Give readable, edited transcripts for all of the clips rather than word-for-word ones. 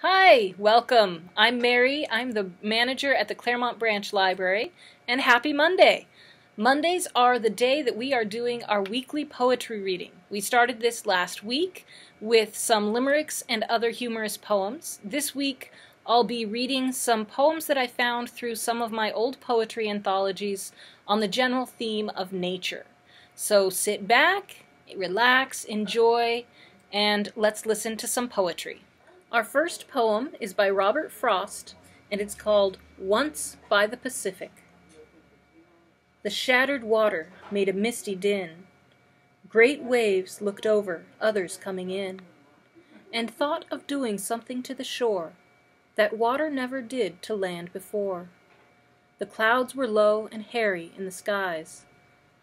Hi, welcome. I'm Mary. I'm the manager at the Claremont Branch Library, and happy Monday. Mondays are the day that we are doing our weekly poetry reading. We started this last week with some limericks and other humorous poems. This week I'll be reading some poems that I found through some of my old poetry anthologies on the general theme of nature. So sit back, relax, enjoy, and let's listen to some poetry. Our first poem is by Robert Frost, and it's called Once by the Pacific. The shattered water made a misty din. Great waves looked over, others coming in, and thought of doing something to the shore that water never did to land before. The clouds were low and hairy in the skies,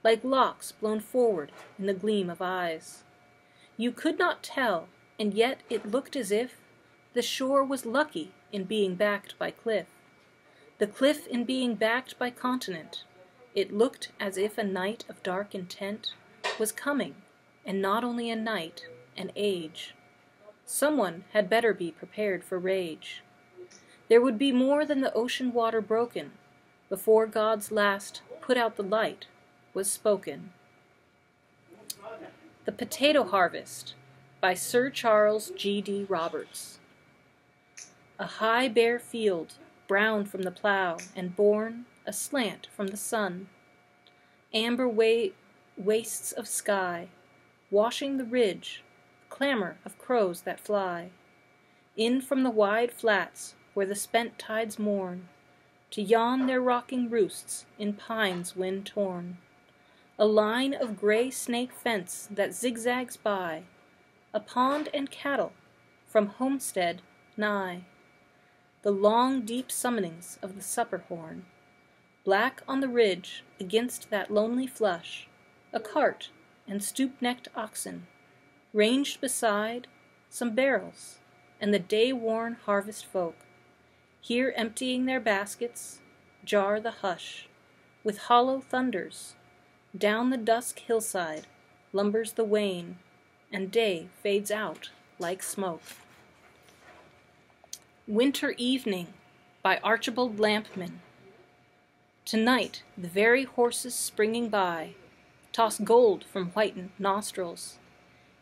like locks blown forward in the gleam of eyes. You could not tell, and yet it looked as if the shore was lucky in being backed by cliff, the cliff in being backed by continent. It looked as if a night of dark intent was coming, and not only a night, an age. Someone had better be prepared for rage. There would be more than the ocean water broken before God's last put out the light was spoken. The Potato Harvest by Sir Charles G.D. Roberts. A high bare field, brown from the plow, and born aslant from the sun. Amber wastes of sky, washing the ridge, clamor of crows that fly. In from the wide flats where the spent tides mourn, to yawn their rocking roosts in pines wind-torn. A line of gray snake fence that zigzags by, a pond and cattle from homestead nigh. The long deep summonings of the supper horn, black on the ridge against that lonely flush, a cart and stoop-necked oxen, ranged beside some barrels, and the day-worn harvest folk, here emptying their baskets, jar the hush, with hollow thunders. Down the dusk hillside lumbers the wain, and day fades out like smoke. Winter Evening by Archibald Lampman. Tonight the very horses springing by toss gold from whitened nostrils.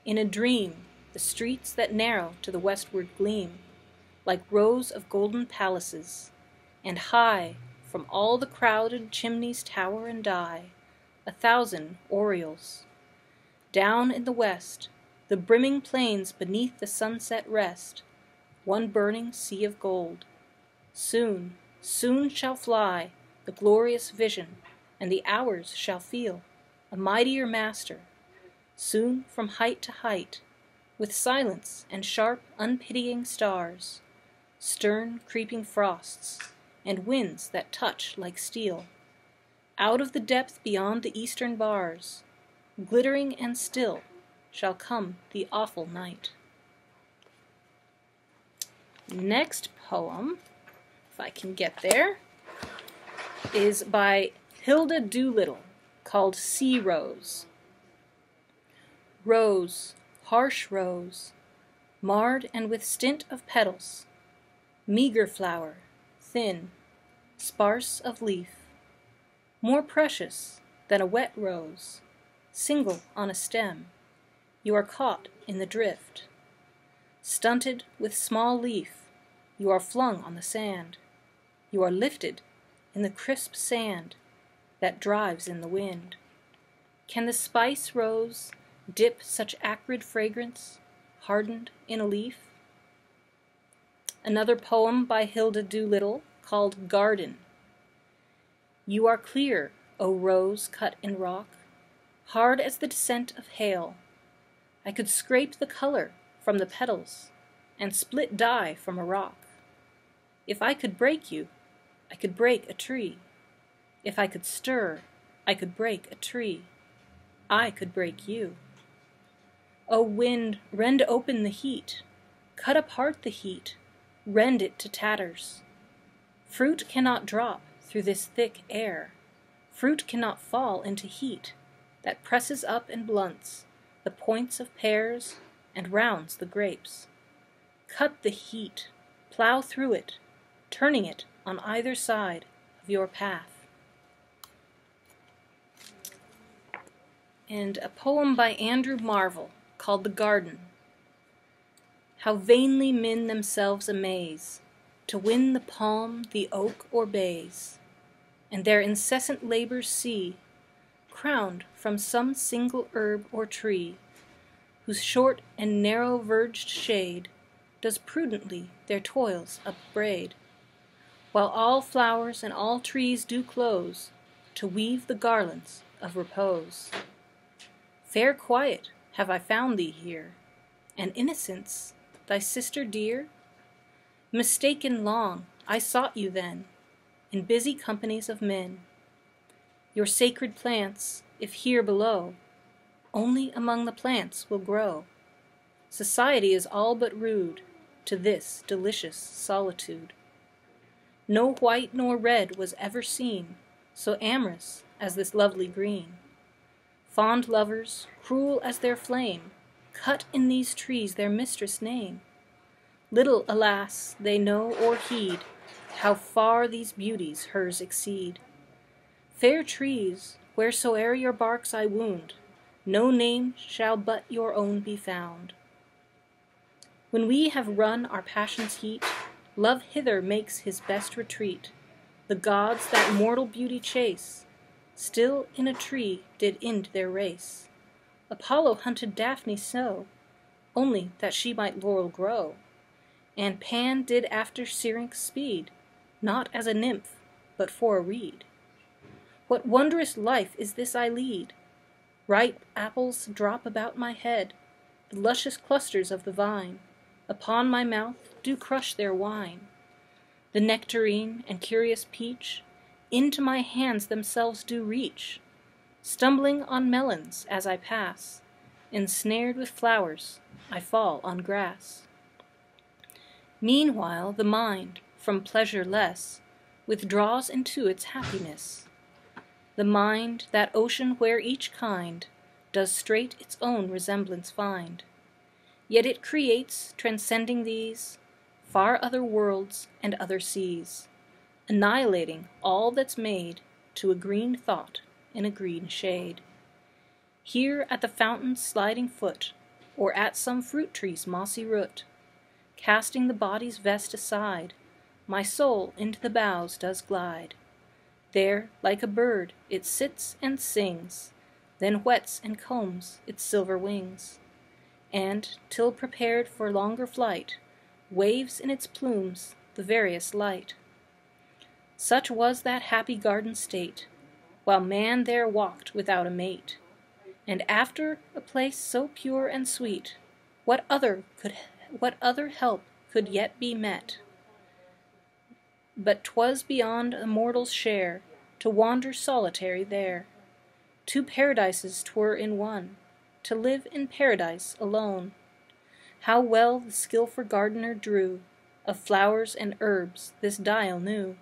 In a dream the streets that narrow to the westward gleam like rows of golden palaces, and high from all the crowded chimneys tower and die 1,000 orioles. Down in the west the brimming plains beneath the sunset rest, one burning sea of gold. Soon, soon shall fly the glorious vision, and the hours shall feel a mightier master. Soon from height to height, with silence and sharp, unpitying stars, stern, creeping frosts, and winds that touch like steel, out of the depth beyond the eastern bars, glittering and still, shall come the awful night. Next poem, if I can get there, is by Hilda Doolittle, called Sea Rose. Rose, harsh rose, marred and with stint of petals, meager flower, thin, sparse of leaf, more precious than a wet rose, single on a stem, you are caught in the drift. Stunted with small leaf, you are flung on the sand. You are lifted in the crisp sand that drives in the wind. Can the spice rose dip such acrid fragrance, hardened in a leaf? Another poem by Hilda Doolittle called Garden. You are clear, O rose cut in rock, hard as the descent of hail. I could scrape the color from the petals and split dye from a rock. If I could break you, I could break a tree. If I could stir, I could break a tree. I could break you. O wind, rend open the heat, cut apart the heat, rend it to tatters. Fruit cannot drop through this thick air. Fruit cannot fall into heat that presses up and blunts the points of pears and rounds the grapes. Cut the heat, plow through it, turning it on either side of your path. And a poem by Andrew Marvell called The Garden. How vainly men themselves amaze to win the palm, the oak, or bays, and their incessant labors see, crowned from some single herb or tree, whose short and narrow-verged shade does prudently their toils upbraid, while all flowers and all trees do close to weave the garlands of repose. Fair quiet have I found thee here, and innocence, thy sister dear? Mistaken long, I sought you then, in busy companies of men. Your sacred plants, if here below, only among the plants will grow. Society is all but rude to this delicious solitude. No white nor red was ever seen so amorous as this lovely green. Fond lovers, cruel as their flame, cut in these trees their mistress' name. Little, alas, they know or heed how far these beauties hers exceed. Fair trees, wheresoe'er your barks I wound, no name shall but your own be found. When we have run our passion's heat, love hither makes his best retreat. The gods that mortal beauty chase, still in a tree did end their race. Apollo hunted Daphne so, only that she might laurel grow. And Pan did after Syrinx speed, not as a nymph, but for a reed. What wondrous life is this I lead? Ripe apples drop about my head, the luscious clusters of the vine upon my mouth do crush their wine. The nectarine and curious peach into my hands themselves do reach, stumbling on melons as I pass, ensnared with flowers I fall on grass. Meanwhile the mind, from pleasure less, withdraws into its happiness. The mind, that ocean where each kind does straight its own resemblance find. Yet it creates, transcending these, far other worlds and other seas, annihilating all that's made to a green thought in a green shade. Here at the fountain's sliding foot, or at some fruit tree's mossy root, casting the body's vest aside, my soul into the boughs does glide. There, like a bird, it sits and sings, then whets and combs its silver wings, and, till prepared for longer flight, waves in its plumes the various light. Such was that happy garden state, while man there walked without a mate. And after a place so pure and sweet, what other help could yet be met? But 'twas beyond a mortal's share to wander solitary there. Two paradises 'twere in one, to live in paradise alone. How well the skilful gardener drew of flowers and herbs this dial knew,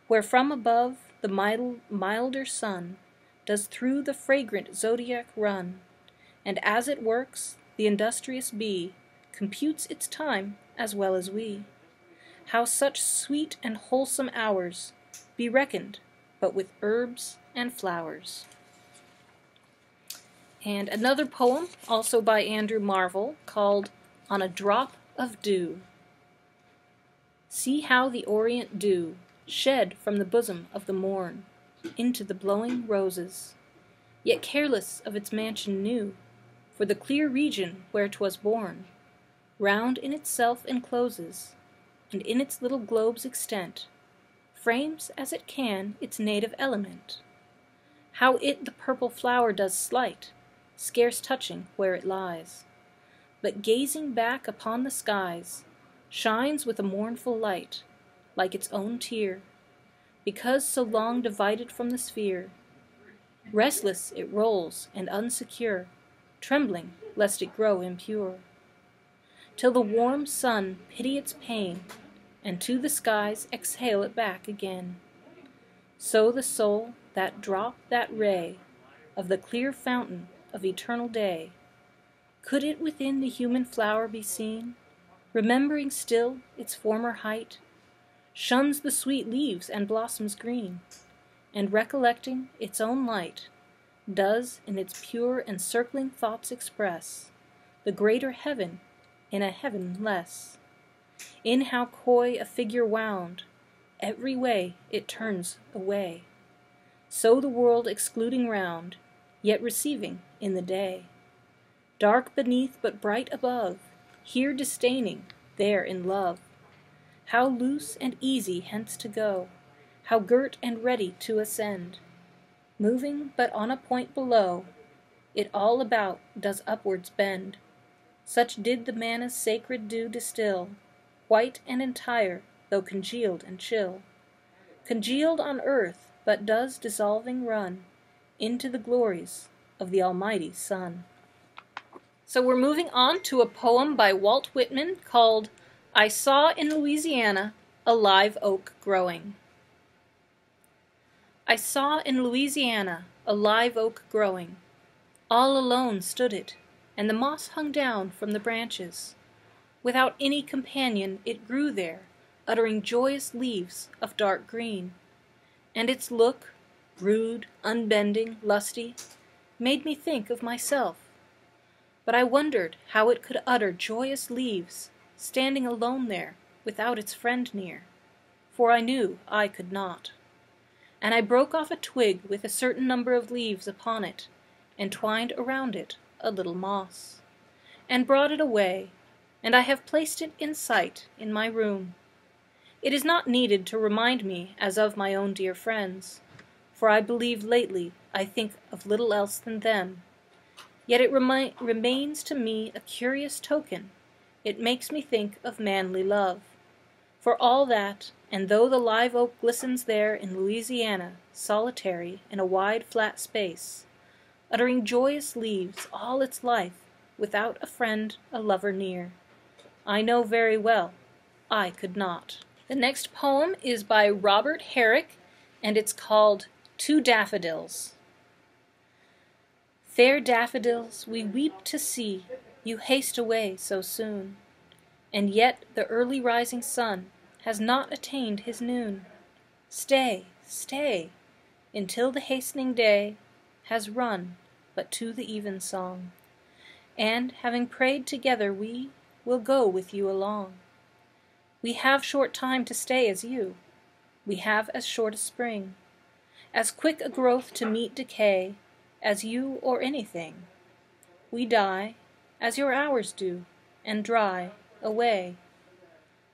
where from above the milder sun does through the fragrant zodiac run, and as it works, the industrious bee computes its time as well as we. How such sweet and wholesome hours be reckoned but with herbs and flowers. And another poem, also by Andrew Marvell, called On a Drop of Dew. See how the orient dew shed from the bosom of the morn into the blowing roses, yet careless of its mansion new, for the clear region where 'twas born, round in itself encloses, and in its little globe's extent, frames as it can its native element. How it the purple flower does slight, scarce touching where it lies, but gazing back upon the skies, shines with a mournful light, like its own tear, because so long divided from the sphere. Restless it rolls and unsecure, trembling lest it grow impure, till the warm sun pity its pain, and to the skies exhale it back again. So the soul, that drop, that ray, of the clear fountain of eternal day, could it within the human flower be seen, remembering still its former height, shuns the sweet leaves and blossoms green, and recollecting its own light, does in its pure encircling thoughts express the greater heaven in a heaven less. In how coy a figure wound, every way it turns away, so the world excluding round, yet receiving in the day. Dark beneath but bright above, here disdaining, there in love. How loose and easy hence to go, how girt and ready to ascend, moving but on a point below, it all about does upwards bend. Such did the manna's sacred dew distill, white and entire, though congealed and chill. Congealed on earth, but does dissolving run into the glories of the Almighty Sun. So we're moving on to a poem by Walt Whitman called I Saw in Louisiana a Live Oak Growing. I saw in Louisiana a live oak growing. All alone stood it, and the moss hung down from the branches. Without any companion it grew there, uttering joyous leaves of dark green. And its look, rude, unbending, lusty, made me think of myself. But I wondered how it could utter joyous leaves, standing alone there, without its friend near, for I knew I could not. And I broke off a twig with a certain number of leaves upon it, and twined around it a little moss, and brought it away, and I have placed it in sight in my room. It is not needed to remind me as of my own dear friends, for I believe lately I think of little else than them. Yet it remains to me a curious token. It makes me think of manly love. For all that, and though the live oak glistens there in Louisiana, solitary in a wide flat space, uttering joyous leaves all its life, without a friend, a lover near, I know very well I could not. The next poem is by Robert Herrick, and it's called Two Daffodils. Fair daffodils, we weep to see you haste away so soon, and yet the early rising sun has not attained his noon. Stay, stay, until the hastening day has run but to the evensong, and, having prayed together, we will go with you along. We have short time to stay as you, we have as short a spring, as quick a growth to meet decay, as you or anything. We die, as your hours do, and dry away,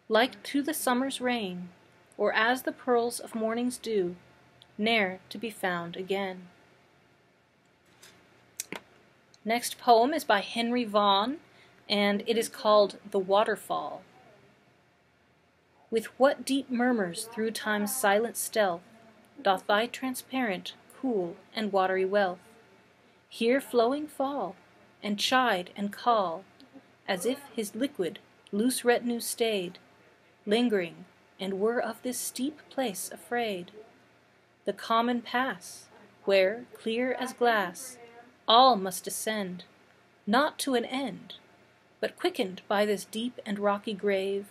like to the summer's rain, or as the pearls of morning's dew, ne'er to be found again. Next poem is by Henry Vaughan, and it is called The Waterfall. With what deep murmurs through time's silent stealth doth thy transparent, cool, and watery wealth here flowing fall, and chide and call, as if his liquid, loose retinue stayed, lingering, and were of this steep place afraid. The common pass, where, clear as glass, all must descend, not to an end, but quickened by this deep and rocky grave,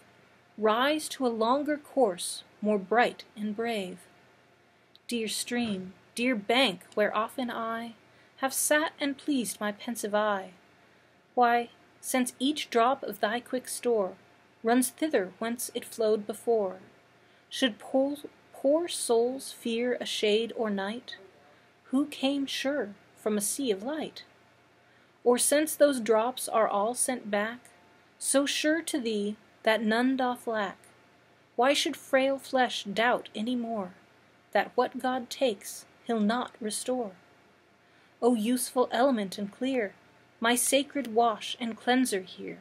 rise to a longer course, more bright and brave. Dear stream, dear bank, where often I have sat and pleased my pensive eye, why, since each drop of thy quick store runs thither whence it flowed before, should poor souls fear a shade or night, who came sure from a sea of light? Or since those drops are all sent back, so sure to thee that none doth lack, why should frail flesh doubt any more, that what God takes he'll not restore? O useful element and clear, my sacred wash and cleanser here,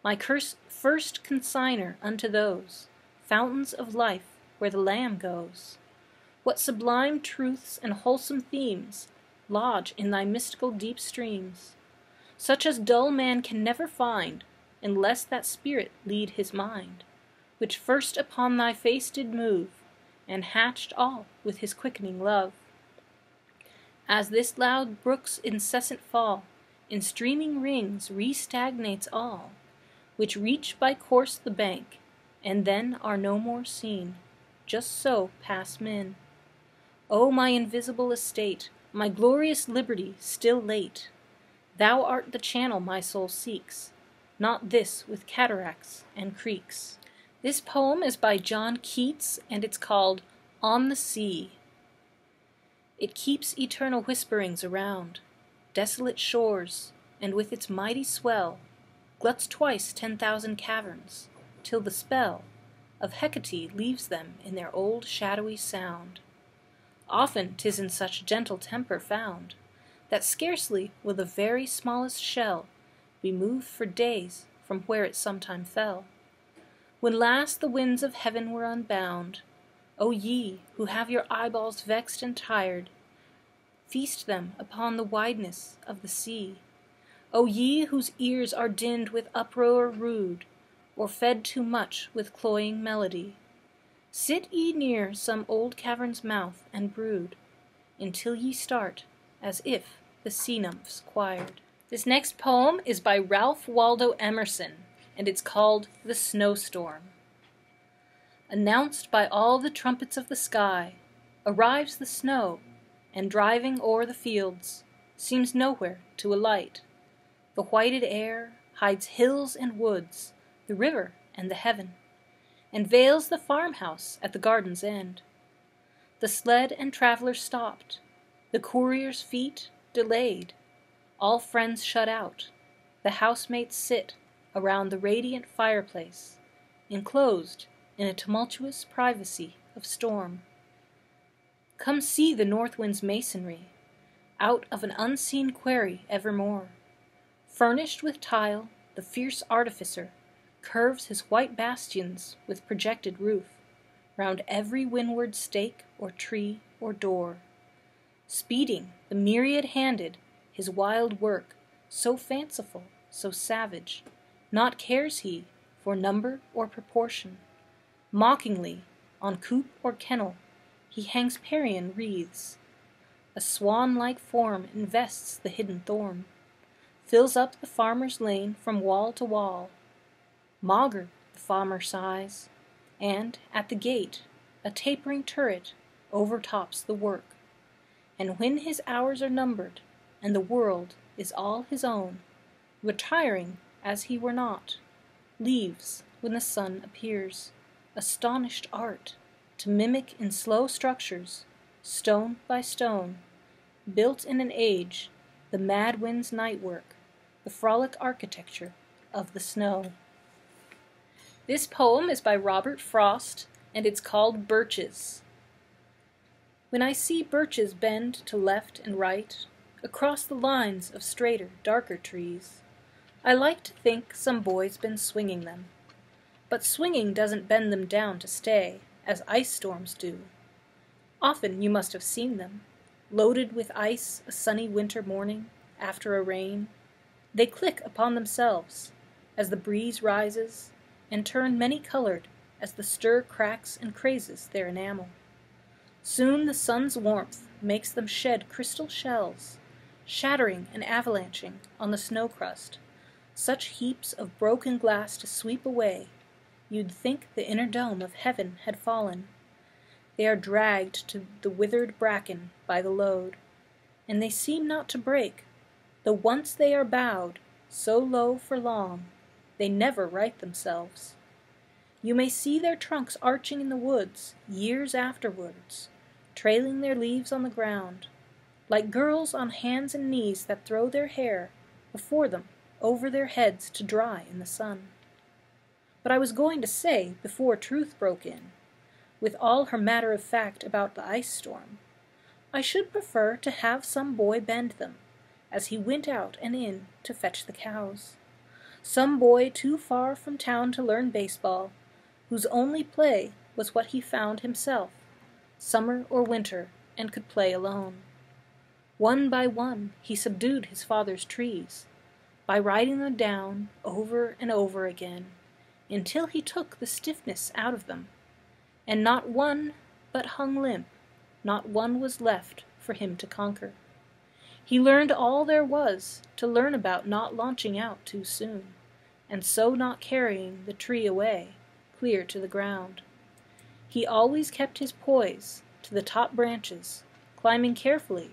my first consigner unto those fountains of life where the Lamb goes, what sublime truths and wholesome themes lodge in thy mystical deep streams, such as dull man can never find, unless that Spirit lead his mind, which first upon thy face did move, and hatched all with his quickening love. As this loud brook's incessant fall in streaming rings re-stagnates all, which reach by course the bank, and then are no more seen. Just so pass men. O my invisible estate, my glorious liberty still late! Thou art the channel my soul seeks, not this with cataracts and creeks. This poem is by John Keats, and it's called On the Sea. It keeps eternal whisperings around desolate shores, and with its mighty swell gluts twice 10,000 caverns, till the spell of Hecate leaves them in their old shadowy sound. Often 'tis in such gentle temper found, that scarcely will the very smallest shell be moved for days from where it sometime fell. When last the winds of heaven were unbound, O ye who have your eyeballs vexed and tired, feast them upon the wideness of the sea. O ye whose ears are dinned with uproar rude, or fed too much with cloying melody, sit ye near some old cavern's mouth and brood, until ye start as if the sea nymphs choired. This next poem is by Ralph Waldo Emerson, and it's called The Snowstorm. Announced by all the trumpets of the sky, arrives the snow, and driving o'er the fields, seems nowhere to alight. The whited air hides hills and woods, the river and the heaven, and veils the farmhouse at the garden's end. The sled and traveler stopped, the courier's feet delayed, all friends shut out, the housemates sit around the radiant fireplace, enclosed in a tumultuous privacy of storm. Come see the north wind's masonry, out of an unseen quarry evermore. Furnished with tile, the fierce artificer curves his white bastions with projected roof, round every windward stake or tree or door. Speeding the myriad-handed his wild work, so fanciful, so savage, not cares he for number or proportion. Mockingly, on coop or kennel, he hangs Parian wreaths. A swan-like form invests the hidden thorn, fills up the farmer's lane from wall to wall. Maugre the farmer sighs, and at the gate a tapering turret overtops the work. And when his hours are numbered, and the world is all his own, retiring as he were not, leaves when the sun appears, astonished art, to mimic in slow structures, stone by stone, built in an age, the mad wind's night work, the frolic architecture of the snow. This poem is by Robert Frost, and it's called Birches. When I see birches bend to left and right, across the lines of straighter, darker trees, I like to think some boy's been swinging them. But swinging doesn't bend them down to stay, as ice storms do. Often you must have seen them, loaded with ice a sunny winter morning, after a rain. They click upon themselves, as the breeze rises, and turn many-colored as the stir cracks and crazes their enamel. Soon the sun's warmth makes them shed crystal shells, shattering and avalanching on the snow crust, such heaps of broken glass to sweep away, you'd think the inner dome of heaven had fallen. They are dragged to the withered bracken by the load, and they seem not to break, though once they are bowed, so low for long, they never right themselves. You may see their trunks arching in the woods years afterwards, trailing their leaves on the ground, like girls on hands and knees that throw their hair before them over their heads to dry in the sun. But I was going to say, before Truth broke in, with all her matter of fact about the ice storm, I should prefer to have some boy bend them, as he went out and in to fetch the cows. Some boy too far from town to learn baseball, whose only play was what he found himself, summer or winter, and could play alone. One by one he subdued his father's trees, by riding them down over and over again, until he took the stiffness out of them, and not one but hung limp, not one was left for him to conquer. He learned all there was to learn about not launching out too soon, and so not carrying the tree away, clear to the ground. He always kept his poise to the top branches, climbing carefully,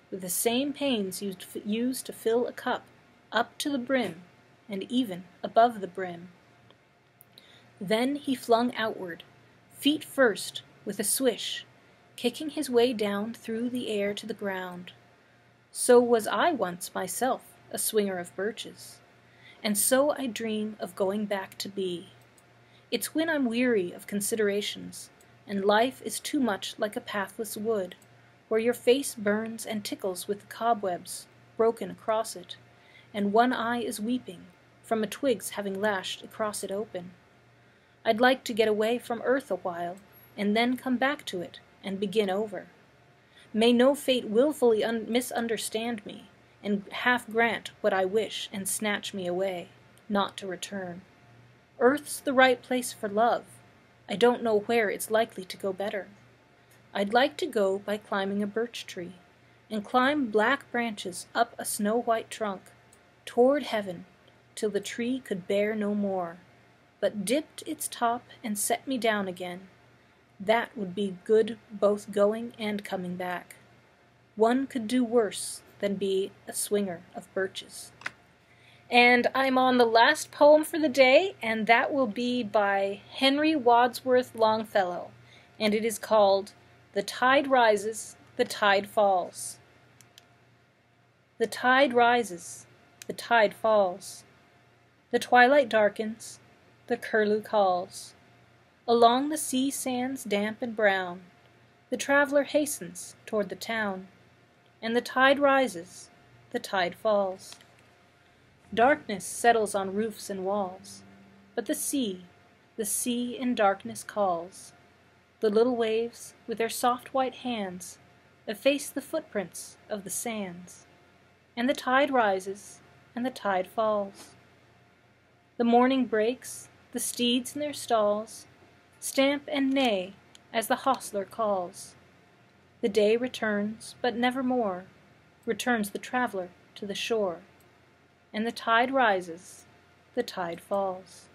with the same pains used to fill a cup, up to the brim, and even above the brim. Then he flung outward, feet first, with a swish, kicking his way down through the air to the ground. So was I once myself, a swinger of birches, and so I dream of going back to be. It's when I'm weary of considerations, and life is too much like a pathless wood, where your face burns and tickles with the cobwebs broken across it, and one eye is weeping from a twig's having lashed across it open. I'd like to get away from earth a while, and then come back to it and begin over. May no fate willfully misunderstand me, and half grant what I wish and snatch me away, not to return. Earth's the right place for love. I don't know where it's likely to go better. I'd like to go by climbing a birch tree, and climb black branches up a snow-white trunk, toward heaven, till the tree could bear no more, but dipped its top and set me down again. That would be good both going and coming back. One could do worse than be a swinger of birches. And I'm on the last poem for the day, and that will be by Henry Wadsworth Longfellow, and it is called "The Tide Rises, the Tide Falls." The tide rises, the tide falls. The twilight darkens, the curlew calls. Along the sea sands damp and brown, the traveler hastens toward the town, and the tide rises, the tide falls. Darkness settles on roofs and walls, but the sea in darkness calls. The little waves, with their soft white hands, efface the footprints of the sands, and the tide rises, and the tide falls. The morning breaks, the steeds in their stalls stamp and neigh as the hostler calls. The day returns, but nevermore returns the traveler to the shore, and the tide rises, the tide falls.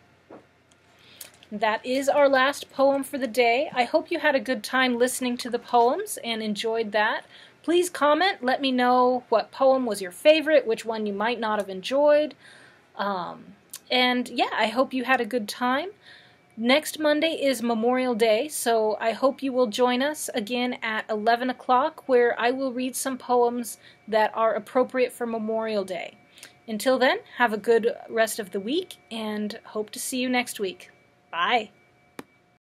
That is our last poem for the day. I hope you had a good time listening to the poems and enjoyed that. Please comment, let me know what poem was your favorite, which one you might not have enjoyed. And yeah, I hope you had a good time. Next Monday is Memorial Day, so I hope you will join us again at 11 o'clock, where I will read some poems that are appropriate for Memorial Day. Until then, have a good rest of the week, and hope to see you next week. Bye.